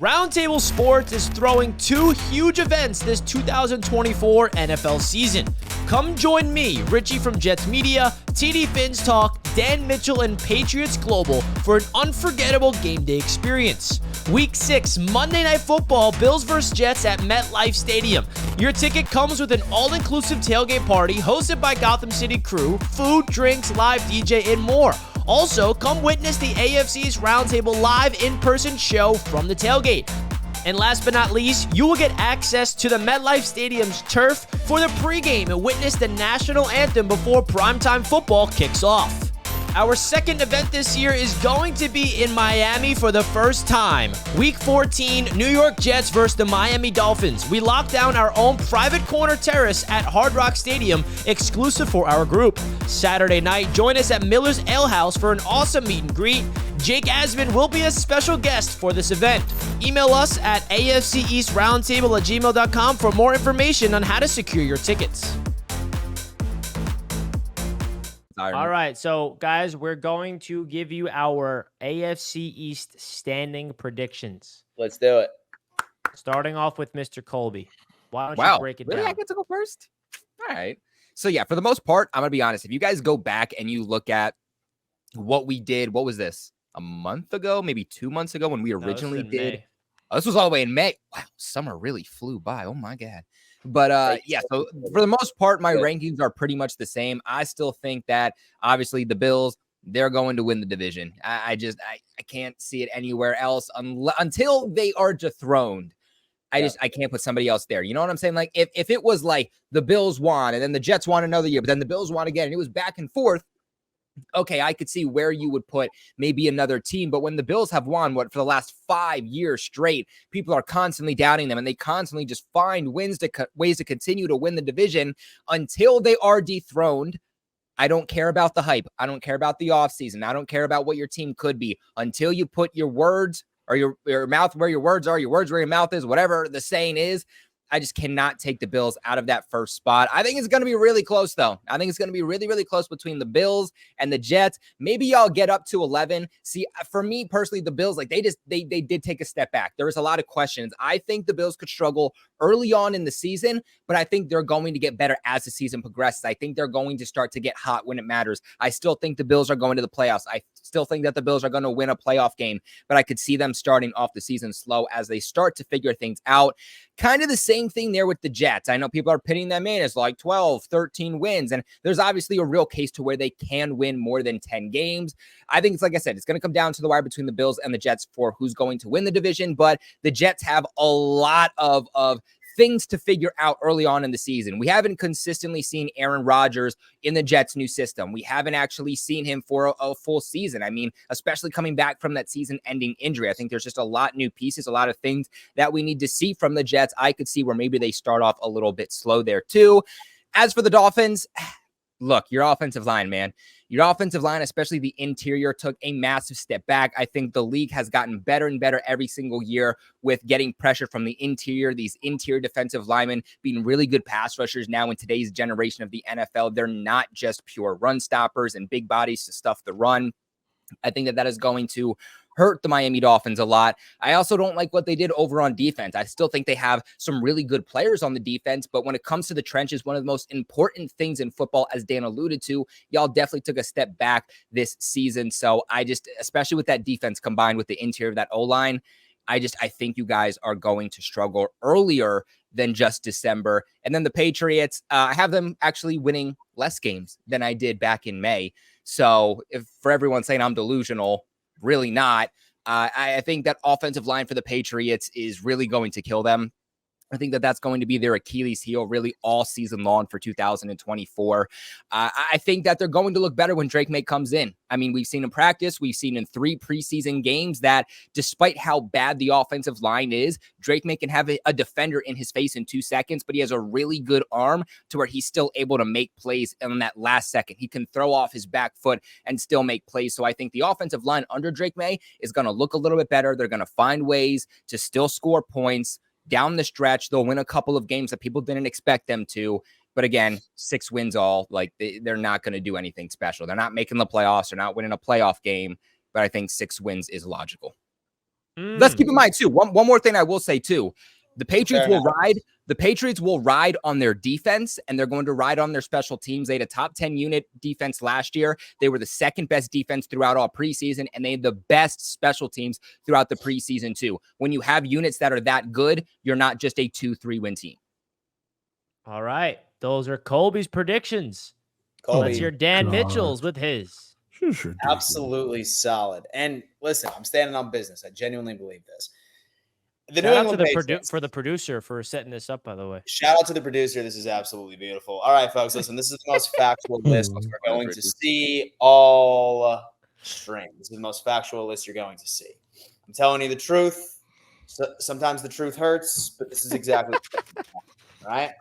Roundtable Sports is throwing two huge events this 2024 NFL season. Come join me, Richie from Jets Media, TD Phins Talk, Dan Mitchell, and Patriots Global for an unforgettable game day experience. Week 6, Monday Night Football, Bills vs. Jets at MetLife Stadium. Your ticket comes with an all-inclusive tailgate party hosted by Gotham City Crew, food, drinks, live DJ, and more. Also, come witness the AFC East Roundtable live in-person show from the tailgate. And last but not least, you will get access to the MetLife Stadium's turf for the pregame and witness the national anthem before primetime football kicks off. Our second event this year is going to be in Miami for the first time. Week 14, New York Jets versus the Miami Dolphins. We locked down our own private corner terrace at Hard Rock Stadium, exclusive for our group. Saturday night, join us at Miller's Ale House for an awesome meet and greet. Jake Asman will be a special guest for this event. Email us at afceastroundtable@gmail.com for more information on how to secure your tickets. All right, so guys, we're going to give you our AFC East standing predictions. Let's do it. Starting off with Mr. Colby. Why don't you break it down? I get to go first? All right. So, yeah, for the most part, I'm going to be honest. If you guys go back and you look at what we did, what was this? A month ago, maybe 2 months ago when we originally did. Oh, this was all the way in May. Wow, summer really flew by. Oh, my God. But yeah, so for the most part, my rankings are pretty much the same. I still think that obviously the Bills, they're going to win the division. I can't see it anywhere else until they are dethroned. I can't put somebody else there. You know what I'm saying? Like if it was like the Bills won and then the Jets won another year, but then the Bills won again and it was back and forth. Okay, I could see where you would put maybe another team. But when the Bills have won, for the last 5 years straight, people are constantly doubting them, and they constantly just find ways to continue to win the division until they are dethroned. I don't care about the hype. I don't care about the offseason. I don't care about what your team could be until you put your words or your mouth where your words are, your words where your mouth is, whatever the saying is. I just cannot take the Bills out of that first spot. I think it's going to be really close, though. I think it's going to be really, really close between the Bills and the Jets. Maybe y'all get up to 11. See, for me personally, the Bills, like they did take a step back. There was a lot of questions. I think the Bills could struggle early on in the season, but I think they're going to get better as the season progresses. I think they're going to start to get hot when it matters. I still think the Bills are going to the playoffs. I still think that the Bills are going to win a playoff game, but I could see them starting off the season slow as they start to figure things out. Kind of the same thing there with the Jets. I know people are pitting them in as like 12, 13 wins, and there's obviously a real case to where they can win more than 10 games. I think it's like I said, it's going to come down to the wire between the Bills and the Jets for who's going to win the division, but the Jets have a lot of things to figure out early on in the season. We haven't consistently seen Aaron Rodgers in the Jets' new system. We haven't actually seen him for a full season. I mean, especially coming back from that season-ending injury. I think there's just a lot new pieces, a lot of things that we need to see from the Jets. I could see where maybe they start off a little bit slow there too. As for the Dolphins, look, your offensive line, man. Your offensive line, especially the interior, took a massive step back. I think the league has gotten better and better every single year with getting pressure from the interior, these interior defensive linemen being really good pass rushers now in today's generation of the NFL. They're not just pure run stoppers and big bodies to stuff the run. I think that is going to hurt the Miami Dolphins a lot. I also don't like what they did over on defense. I still think they have some really good players on the defense, but when it comes to the trenches, one of the most important things in football, as Dan alluded to, y'all definitely took a step back this season. So especially with that defense combined with the interior of that O-line, I think you guys are going to struggle earlier than just December. And then the Patriots, I have them actually winning less games than I did back in May. So for everyone saying I'm delusional, really not. I think that offensive line for the Patriots is really going to kill them. I think that that's going to be their Achilles heel really all season long for 2024. I think that they're going to look better when Drake May comes in. I mean, we've seen in practice, we've seen in 3 preseason games that despite how bad the offensive line is, Drake May can have a defender in his face in 2 seconds, but he has a really good arm to where he's still able to make plays in that last second. He can throw off his back foot and still make plays. So I think the offensive line under Drake May is going to look a little bit better. They're going to find ways to still score points. Down the stretch, they'll win a couple of games that people didn't expect them to. But again, 6 wins all, like they're not going to do anything special. They're not making the playoffs. They're not winning a playoff game. But I think 6 wins is logical. Let's keep in mind too. One more thing I will say too. The Patriots will ride. The Patriots will ride on their defense, and they're going to ride on their special teams. They had a top 10 unit defense last year. They were the second best defense throughout all preseason, and they had the best special teams throughout the preseason too. When you have units that are that good, you're not just a 2-3 win team. All right. Those are Colby's predictions. Let's hear Dan Mitchell's with his. Absolutely solid. And listen, I'm standing on business. I genuinely believe this. Shout out to the producer for setting this up, by the way. Shout out to the producer. This is absolutely beautiful. All right, folks, listen, this is the most factual list we're going to see all string. This is the most factual list you're going to see. I'm telling you the truth. Sometimes the truth hurts, but this is exactly what right?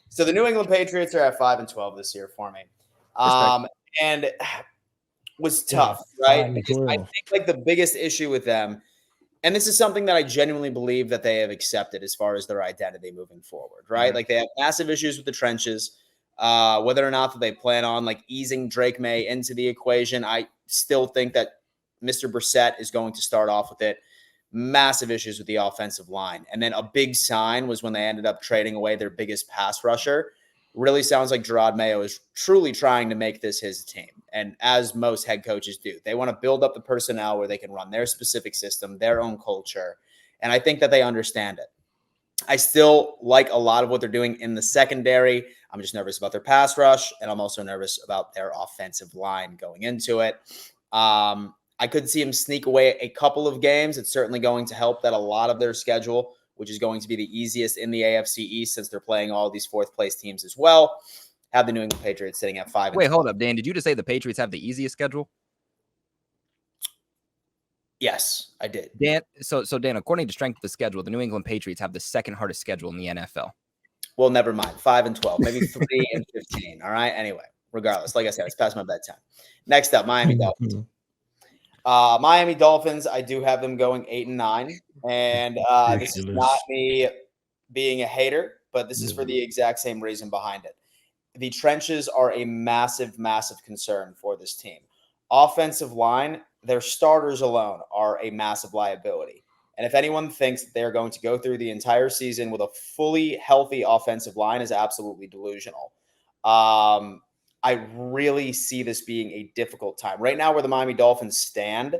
So the New England Patriots are at 5-12 this year for me. And was tough, right? Because I think like the biggest issue with them, and this is something that I genuinely believe that they have accepted as far as their identity moving forward, right? Like they have massive issues with the trenches. Whether or not that they plan on like easing Drake May into the equation, I still think that Mr. Brissett is going to start off with it. Massive issues with the offensive line. And then a big sign was when they ended up trading away their biggest pass rusher. Really sounds like Gerard Mayo is truly trying to make this his team. And as most head coaches do, they want to build up the personnel where they can run their specific system, their own culture. And I think that they understand it. I still like a lot of what they're doing in the secondary. I'm just nervous about their pass rush, and I'm also nervous about their offensive line going into it. I could see them sneak away a couple of games. It's certainly going to help that a lot of their schedule, which is going to be the easiest in the AFC East since they're playing all these fourth-place teams as well, have the New England Patriots sitting at 5. Wait, hold up, Dan. Did you just say the Patriots have the easiest schedule? Yes, I did. Dan, so Dan, according to strength of the schedule, the New England Patriots have the second hardest schedule in the NFL. Well, never mind. 5-12, maybe 3-15. All right. Anyway, regardless, like I said, it's past my bedtime. Next up, Miami Dolphins. Miami Dolphins, I do have them going 8-9, and this is not me being a hater, but this is for the exact same reason behind it. The trenches are a massive, massive concern for this team. Offensive line, their starters alone are a massive liability. And if anyone thinks that they're going to go through the entire season with a fully healthy offensive line is absolutely delusional. I really see this being a difficult time. Right now, where the Miami Dolphins stand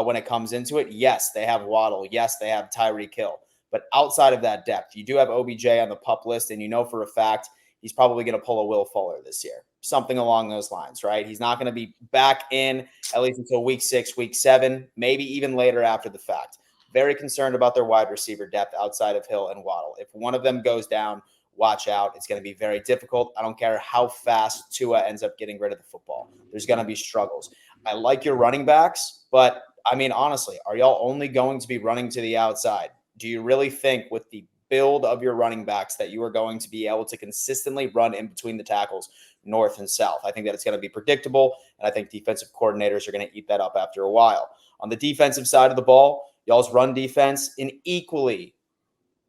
when it comes into it, yes, they have Waddle. Yes, they have Tyreek Hill. But outside of that depth, you do have OBJ on the PUP list, and you know for a fact he's probably going to pull a Will Fuller this year. Something along those lines, right? He's not going to be back in at least until week 6, week 7, maybe even later after the fact. Very concerned about their wide receiver depth outside of Hill and Waddle. If one of them goes down, watch out. It's going to be very difficult. I don't care how fast Tua ends up getting rid of the football. There's going to be struggles. I like your running backs, but I mean, honestly, are y'all only going to be running to the outside? Do you really think with the build of your running backs that you are going to be able to consistently run in between the tackles north and south? I think that it's going to be predictable, and I think defensive coordinators are going to eat that up after a while. On the defensive side of the ball, y'all's run defense, an equally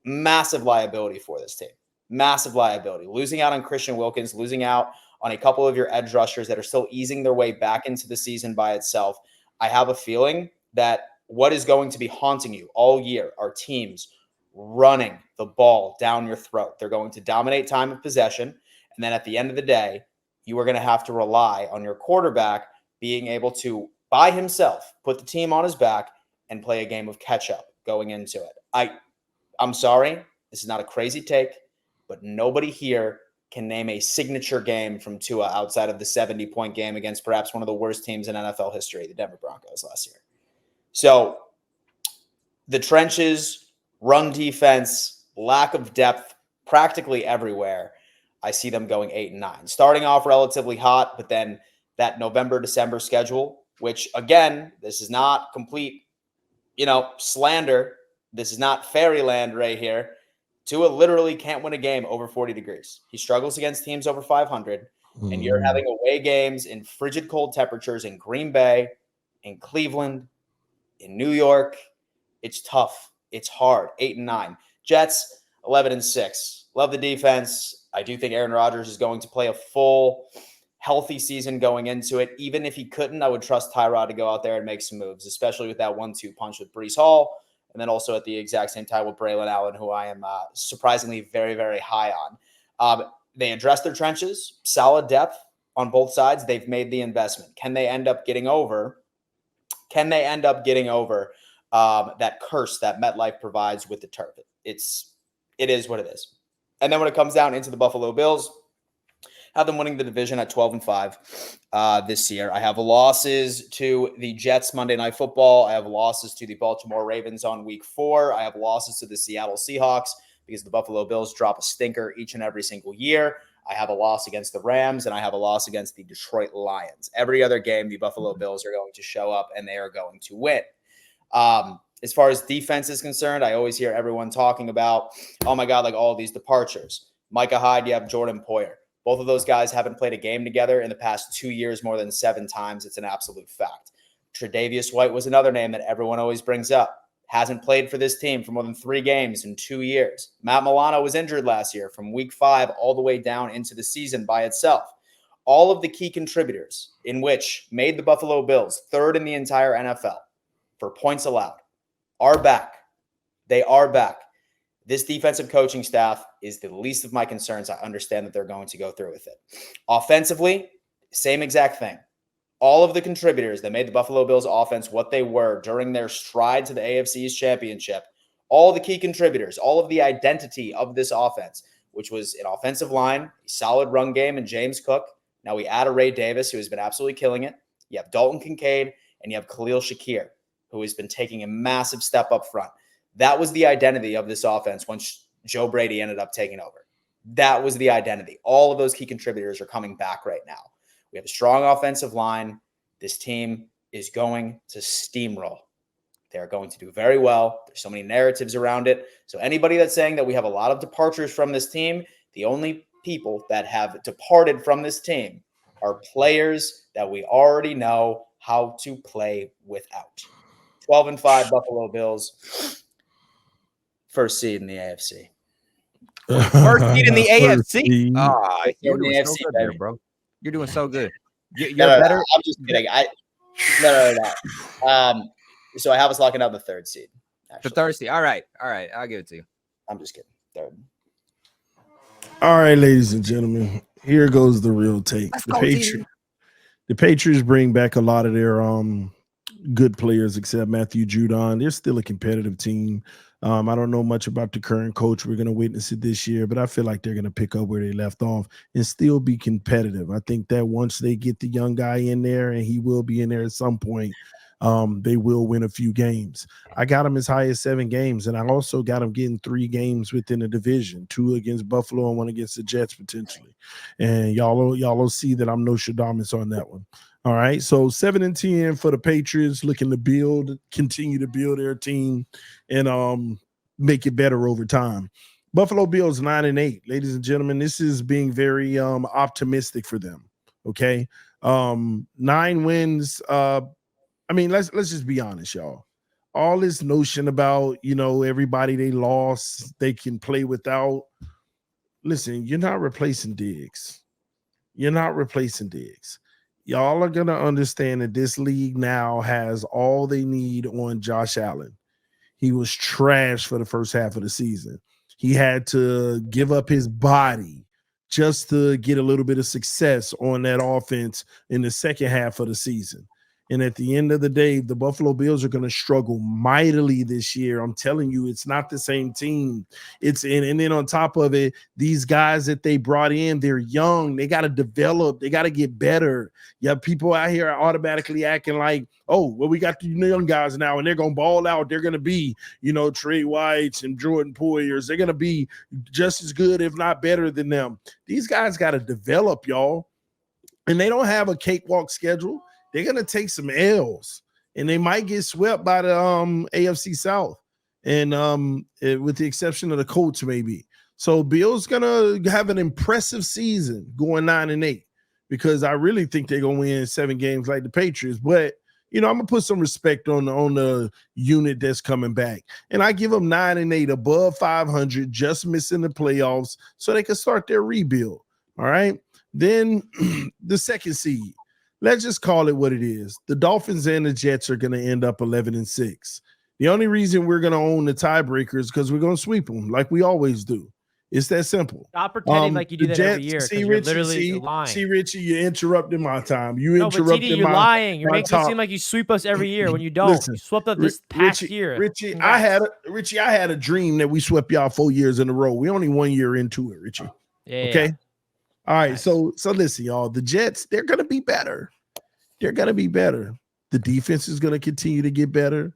massive liability for this team. Massive liability. Losing out on Christian Wilkins, losing out on a couple of your edge rushers that are still easing their way back into the season by itself. I have a feeling that what is going to be haunting you all year are teams running the ball down your throat. They're going to dominate time of possession. And then at the end of the day, you are going to have to rely on your quarterback being able to, by himself, put the team on his back and play a game of catch up going into it. I'm sorry. This is not a crazy take, but nobody here can name a signature game from Tua outside of the 70-point game against perhaps one of the worst teams in NFL history, the Denver Broncos last year. So the trenches, run defense, lack of depth practically everywhere. I see them going 8-9. Starting off relatively hot, but then that November-December schedule, which, again, this is not complete, slander. This is not fairyland right here. Tua literally can't win a game over 40 degrees. He struggles against teams over 500, and you're having away games in frigid cold temperatures in Green Bay, in Cleveland, in New York. It's tough. It's hard. 8-9. Jets, 11-6. Love the defense. I do think Aaron Rodgers is going to play a full, healthy season going into it. Even if he couldn't, I would trust Tyrod to go out there and make some moves, especially with that 1-2 punch with Breece Hall. and then also at the exact same time with Braylon Allen, who I am surprisingly very, very high on. They address their trenches, solid depth on both sides. They've made the investment. Can they end up getting over? That curse that MetLife provides with the turf? It is what it is. And then when it comes down into the Buffalo Bills, have them winning the division at 12-5 this year. I have losses to the Jets Monday Night Football. I have losses to the Baltimore Ravens on week 4. I have losses to the Seattle Seahawks because the Buffalo Bills drop a stinker each and every single year. I have a loss against the Rams, and I have a loss against the Detroit Lions. Every other game, the Buffalo Bills are going to show up, and they are going to win. As far as defense is concerned, I always hear everyone talking about, oh my God, like all these departures. Micah Hyde, you have Jordan Poyer. Both of those guys haven't played a game together in the past 2 years more than 7 times. It's an absolute fact. Tre'Davious White was another name that everyone always brings up. Hasn't played for this team for more than 3 games in 2 years. Matt Milano was injured last year from week 5 all the way down into the season by itself. All of the key contributors in which made the Buffalo Bills 3rd in the entire NFL for points allowed are back. They are back. This defensive coaching staff is the least of my concerns. I understand that they're going to go through with it. Offensively, same exact thing. All of the contributors that made the Buffalo Bills offense what they were during their stride to the AFC East Championship, all the key contributors, all of the identity of this offense, which was an offensive line, a solid run game, and James Cook. Now we add a Ray Davis, who has been absolutely killing it. You have Dalton Kincaid, and you have Khalil Shakir, who has been taking a massive step up front. That was the identity of this offense once Joe Brady ended up taking over. That was the identity. All of those key contributors are coming back right now. We have a strong offensive line. This team is going to steamroll. They're going to do very well. There's so many narratives around it. So anybody that's saying that we have a lot of departures from this team, the only people that have departed from this team are players that we already know how to play without. 12-5 Buffalo Bills. First seed in the AFC. First seed in the AFC. You're doing the so AFC, good baby. there, bro. You're doing so good. You're No, better. I'm just kidding. No. So I have us locking out the 3rd seed. The 3rd seed. All right. I'll give it to you. I'm just kidding. 3rd. All right, ladies and gentlemen. Here goes the real take. The Patriots bring back a lot of their good players except Matthew Judon. They're still a competitive team. I don't know much about the current coach. We're going to witness it this year, but I feel like they're going to pick up where they left off and still be competitive. I think that once they get the young guy in there, and he will be in there at some point, they will win a few games. I got them as high as 7 games, and I also got them getting 3 games within the division, 2 against Buffalo and 1 against the Jets potentially. And y'all will see that I'm Nostradamus on that one. All right, so 7-10 for the Patriots, looking to continue to build their team and make it better over time. Buffalo Bills 9-8, ladies and gentlemen. This is being very optimistic for them. Okay, 9 wins. I mean, let's just be honest, y'all. All this notion about everybody they lost, they can play without. Listen, you're not replacing Diggs. Y'all are going to understand that this league now has all they need on Josh Allen. He was trash for the first half of the season. He had to give up his body just to get a little bit of success on that offense in the second half of the season. And at the end of the day, the Buffalo Bills are going to struggle mightily this year. I'm telling you, it's not the same team. And then on top of it, these guys that they brought in, they're young. They got to develop. They got to get better. You have people out here automatically acting like, oh, well, we got the young guys now, and they're going to ball out. They're going to be, Trey Whites and Jordan Poyers. They're going to be just as good, if not better than them. These guys got to develop, y'all. And they don't have a cakewalk schedule. They're going to take some L's, and they might get swept by the AFC South, and with the exception of the Colts, maybe. So Bill's going to have an impressive season going 9-8 because I really think they're going to win 7 games like the Patriots. But, I'm going to put some respect on the unit that's coming back. And I give them 9-8 above 500, just missing the playoffs so they can start their rebuild. All right. Then the 2nd seed. Let's just call it what it is. The Dolphins and the Jets are going to end up 11-6. The only reason we're going to own the tiebreaker is because we're going to sweep them like we always do. It's that simple. Stop pretending like you do that Jets, every year. See, You're Richie, literally lying. See, Richie, you interrupted my time. You No, but interrupted TD, you're lying. You're making time. it seem like you sweep us every year when you don't. Listen, you swept up this past year. Richie, Congrats. I had a dream that we swept y'all 4 years in a row. We only 1 year into it, Richie. Okay. Yeah. All right. Nice. So listen, y'all. The Jets, they're gonna be better. They're gonna be better. The defense is gonna continue to get better.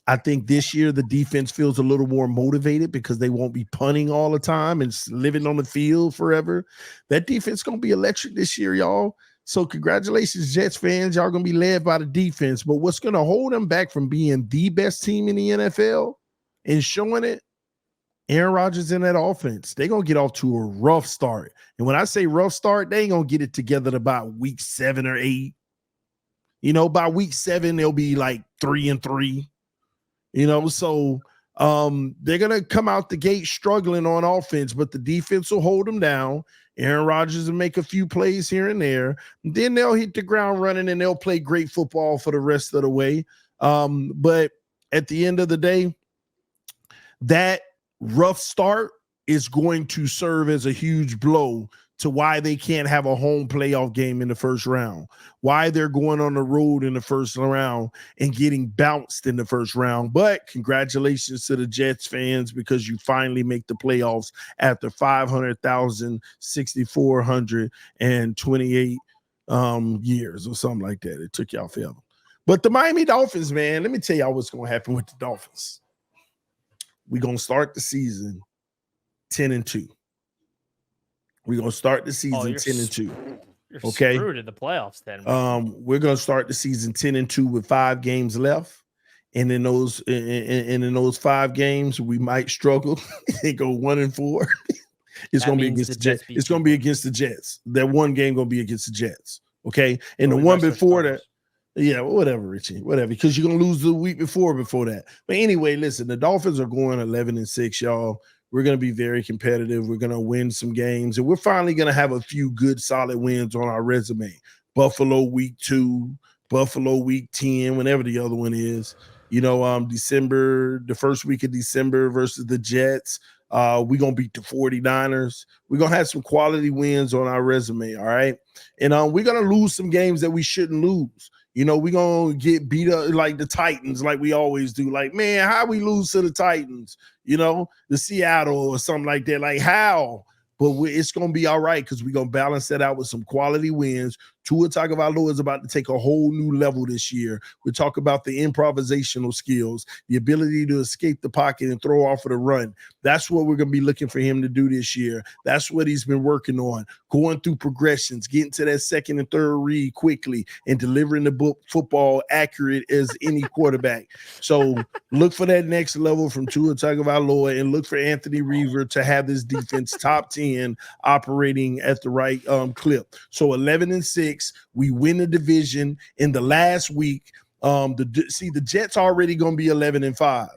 I think this year the defense feels a little more motivated because they won't be punting all the time and living on the field forever. That defense gonna be electric this year, y'all. So congratulations, Jets fans. Y'all gonna be led by the defense. But what's gonna hold them back from being the best team in the NFL and showing it? Aaron Rodgers in that offense. They're gonna get off to a rough start. And when I say rough start, they ain't gonna get it together to about week 7 or 8. You know, by week 7, they'll be like 3-3. You know, so they're gonna come out the gate struggling on offense, but the defense will hold them down. Aaron Rodgers will make a few plays here and there. Then they'll hit the ground running and they'll play great football for the rest of the way. But at the end of the day, that rough start is going to serve as a huge blow to why they can't have a home playoff game in the first round, why they're going on the road in the first round and getting bounced in the first round. But congratulations to the Jets fans because you finally make the playoffs after 500,628 years or something like that. It took y'all forever. But the Miami Dolphins, man, let me tell y'all what's going to happen with the Dolphins. We're going to start the season 10-2. We're gonna start the season 10-2. You're okay, screwed in the playoffs then. We're gonna start the season 10-2 with 5 games left, and in those 5 games, we might struggle and go 1-4. It's gonna be against the Jets. It's gonna be against the Jets. That one game gonna be against the Jets. Okay, and the one before that. Yeah, whatever, Richie, whatever, because you're gonna lose the week before that. But anyway, listen, the Dolphins are going 11-6, y'all. We're going to be very competitive. We're going to win some games, and we're finally going to have a few good, solid wins on our resume. Buffalo week 2, Buffalo week 10, whenever the other one is. You know, December, the first week of December versus the Jets. We're going to beat the 49ers. We're going to have some quality wins on our resume, all right? And we're going to lose some games that we shouldn't lose. You know, we're going to get beat up like the Titans, like we always do. Like, man, how we lose to the Titans? You know, the Seattle or something like that. Like, how? But it's going to be all right because we're going to balance that out with some quality wins. Tua Tagovailoa is about to take a whole new level this year. We talk about the improvisational skills, the ability to escape the pocket and throw off of the run. That's what we're going to be looking for him to do this year. That's what he's been working on, going through progressions, getting to that second and third read quickly and delivering the football accurate as any quarterback. So look for that next level from Tua Tagovailoa and look for Anthony Reaver to have this defense top 10 operating at the right clip. So 11-6. We win the division in the last week. The Jets already going to be 11-5.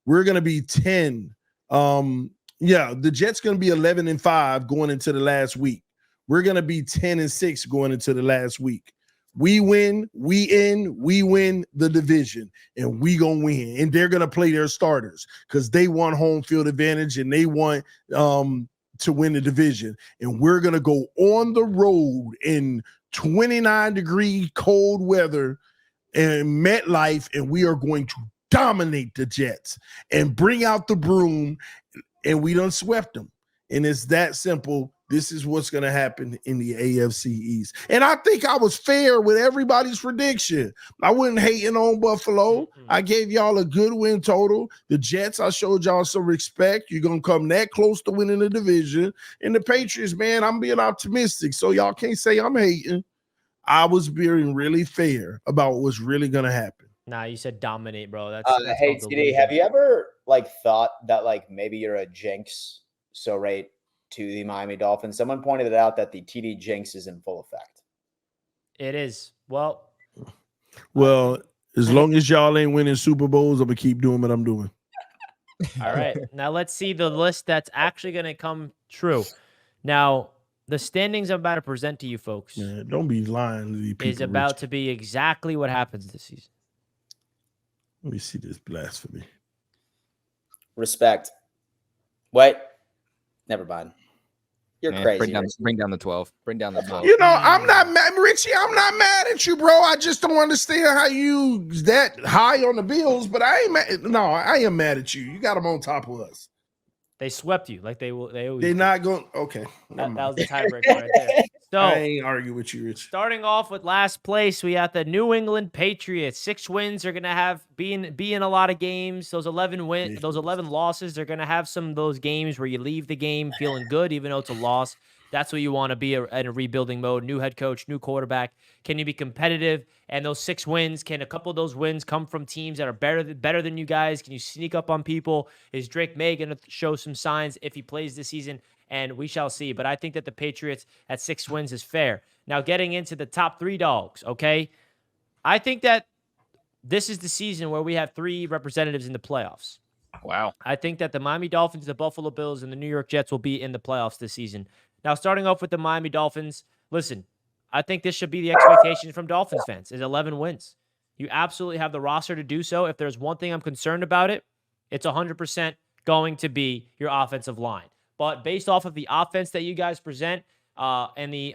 We're going to be 10. The Jets going to be 11-5 going into the last week. We're going to be 10-6 going into the last week. We win, we win the division, and we gonna win. And they're gonna play their starters because they want home field advantage and they want to win the division. And we're gonna go on the road in 29-degree cold weather and MetLife, and we are going to dominate the Jets and bring out the broom, and we done swept them. And it's that simple. This is what's going to happen in the AFC East. And I think I was fair with everybody's prediction. I wasn't hating on Buffalo. I gave y'all a good win total. The Jets, I showed y'all some respect. You're going to come that close to winning the division. And the Patriots, man, I'm being optimistic. So y'all can't say I'm hating. I was being really fair about what's really going to happen. Nah, you said dominate, bro. That's hey, TD, have you ever thought that maybe you're a jinx so right to the Miami Dolphins? Someone pointed it out that the TD jinx is in full effect. It is. Well, as long as y'all ain't winning Super Bowls, I'm going to keep doing what I'm doing. All right. Now let's see the list that's actually going to come true. Now, the standings I'm about to present to you folks. Yeah, don't be lying to these people. Is about to be exactly what happens this season. Let me see this blasphemy. Respect. Wait. Never mind. You're crazy. Bring down the 12. Bring down the 12. You know, I'm not mad, Richie. I'm not mad at you, bro. I just don't understand how you that high on the Bills. But I ain't mad. No, I am mad at you. You got them on top of us. They swept you like they will. They're not going. Okay, that was the tiebreaker right there. So I ain't argue with you, Rich. Starting off with last place, we got the New England Patriots. 6 wins. They're gonna be in a lot of games. Those 11 losses. They're gonna have some of those games where you leave the game feeling good, even though it's a loss. That's what you want to be in a rebuilding mode. New head coach, new quarterback. Can you be competitive? And those 6 wins, can a couple of those wins come from teams that are better than you guys? Can you sneak up on people? Is Drake May going to show some signs if he plays this season? And we shall see. But I think that the Patriots at 6 wins is fair. Now, getting into the top 3 dogs, okay? I think that this is the season where we have 3 representatives in the playoffs. Wow. I think that the Miami Dolphins, the Buffalo Bills, and the New York Jets will be in the playoffs this season. Now, starting off with the Miami Dolphins, listen, I think this should be the expectation from Dolphins fans is 11 wins. You absolutely have the roster to do so. If there's one thing I'm concerned about it's 100% going to be your offensive line. But based off of the offense that you guys present and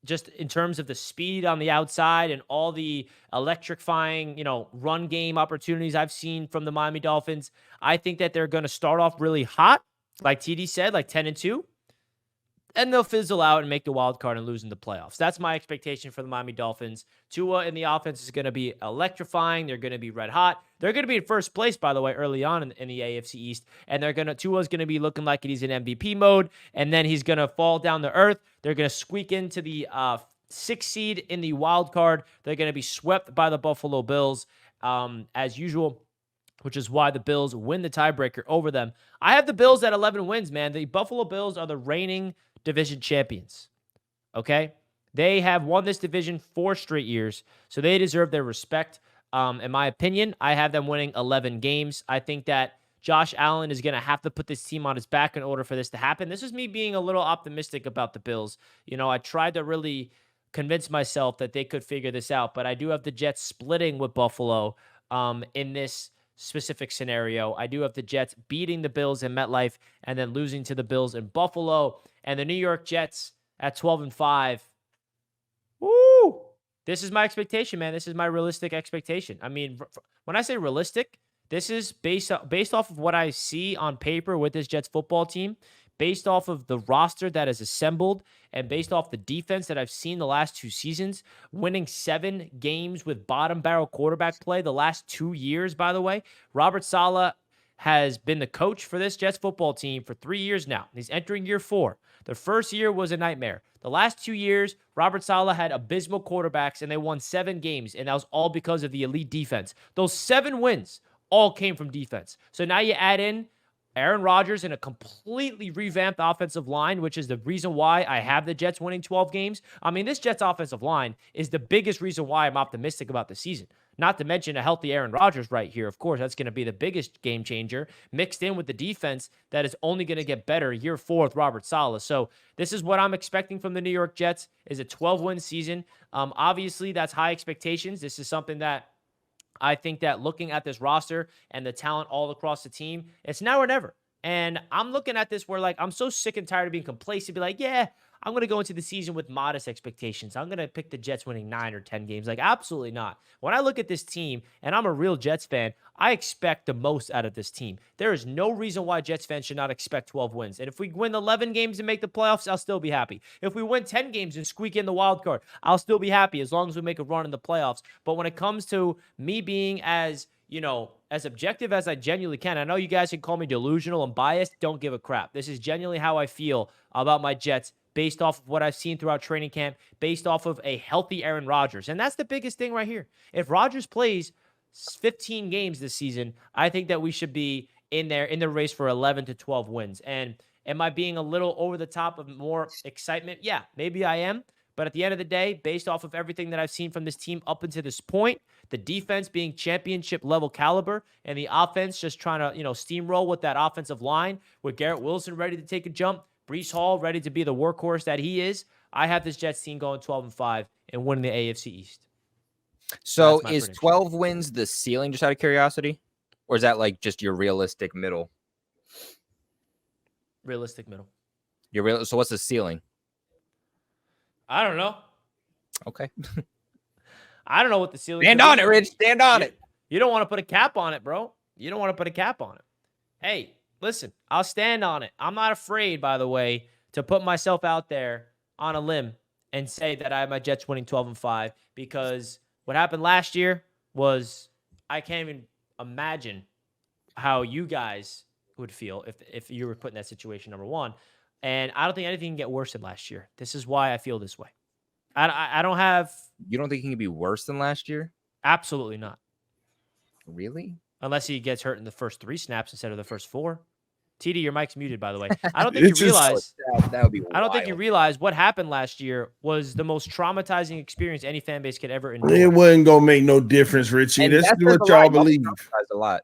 just in terms of the speed on the outside and all the electrifying, run game opportunities I've seen from the Miami Dolphins, I think that they're going to start off really hot, like TD said, like 10-2. And they'll fizzle out and make the wild card and lose in the playoffs. That's my expectation for the Miami Dolphins. Tua in the offense is going to be electrifying. They're going to be red hot. They're going to be in first place, by the way, early on in the AFC East. And Tua's going to be looking like he's in MVP mode. And then he's going to fall down to earth. They're going to squeak into the 6th seed in the wild card. They're going to be swept by the Buffalo Bills as usual, which is why the Bills win the tiebreaker over them. I have the Bills at 11 wins, man. The Buffalo Bills are the reigning division champions. Okay? They have won this division 4 straight years, so they deserve their respect. In my opinion, I have them winning 11 games. I think that Josh Allen is going to have to put this team on his back in order for this to happen. This is me being a little optimistic about the Bills. I tried to really convince myself that they could figure this out, but I do have the Jets splitting with Buffalo in this specific scenario. I do have the Jets beating the Bills in MetLife and then losing to the Bills in Buffalo, and the New York Jets at 12-5. Woo! This is my expectation, man. This is my realistic expectation. I mean, when I say realistic, this is based off of what I see on paper with this Jets football team, based off of the roster that is assembled, and based off the defense that I've seen the last 2 seasons, winning 7 games with bottom barrel quarterback play the last 2 years, by the way. Robert Saleh has been the coach for this Jets football team for 3 years now. He's entering year 4. The first year was a nightmare. The last 2 years, Robert Saleh had abysmal quarterbacks, and they won 7 games, and that was all because of the elite defense. Those 7 wins all came from defense. So now you add in Aaron Rodgers in a completely revamped offensive line, which is the reason why I have the Jets winning 12 games. I mean, this Jets offensive line is the biggest reason why I'm optimistic about the season. Not to mention a healthy Aaron Rodgers right here. Of course, that's going to be the biggest game changer, mixed in with the defense that is only going to get better year 4 with Robert Saleh. So this is what I'm expecting from the New York Jets, is a 12-win season. Obviously, that's high expectations. This is something that I think that looking at this roster and the talent all across the team, it's now or never. And I'm looking at this where, I'm so sick and tired of being complacent, be like, yeah, I'm going to go into the season with modest expectations. I'm going to pick the Jets winning 9 or 10 games. Absolutely not. When I look at this team, and I'm a real Jets fan, I expect the most out of this team. There is no reason why Jets fans should not expect 12 wins. And if we win 11 games and make the playoffs, I'll still be happy. If we win 10 games and squeak in the wild card, I'll still be happy as long as we make a run in the playoffs. But when it comes to me being as objective as I genuinely can, I know you guys can call me delusional and biased. Don't give a crap. This is genuinely how I feel about my Jets, based off of what I've seen throughout training camp, based off of a healthy Aaron Rodgers. And that's the biggest thing right here. If Rodgers plays 15 games this season, I think that we should be in the race for 11 to 12 wins. And am I being a little over the top of more excitement? Yeah, maybe I am. But at the end of the day, based off of everything that I've seen from this team up until this point, the defense being championship level caliber and the offense just trying to, steamroll with that offensive line, with Garrett Wilson ready to take a jump, Breece Hall ready to be the workhorse that he is, I have this Jets team going 12-5 and winning the AFC East. So That's my is prediction. 12 wins the ceiling, just out of curiosity? Or is that like just your realistic middle? Realistic middle. So what's the ceiling? I don't know. Okay. I don't know what the ceiling. Stand on it, Rich. Stand on it. You don't want to put a cap on it, bro. You don't want to put a cap on it. Hey, listen, I'll stand on it. I'm not afraid, by the way, to put myself out there on a limb and say that I have my Jets winning 12-5, because what happened last year was, I can't even imagine how you guys would feel if you were put in that situation, number one. And I don't think anything can get worse than last year. This is why I feel this way. I don't have. You don't think he can be worse than last year? Absolutely not. Really? Unless he gets hurt in the first 3 snaps instead of the first 4. TD, your mic's muted, by the way. I don't think you realize. That would be wild. I don't think you realize what happened last year was the most traumatizing experience any fan base could ever endure. It wasn't gonna make no difference, Richie. And That's that what says a y'all lot. believe. A lot.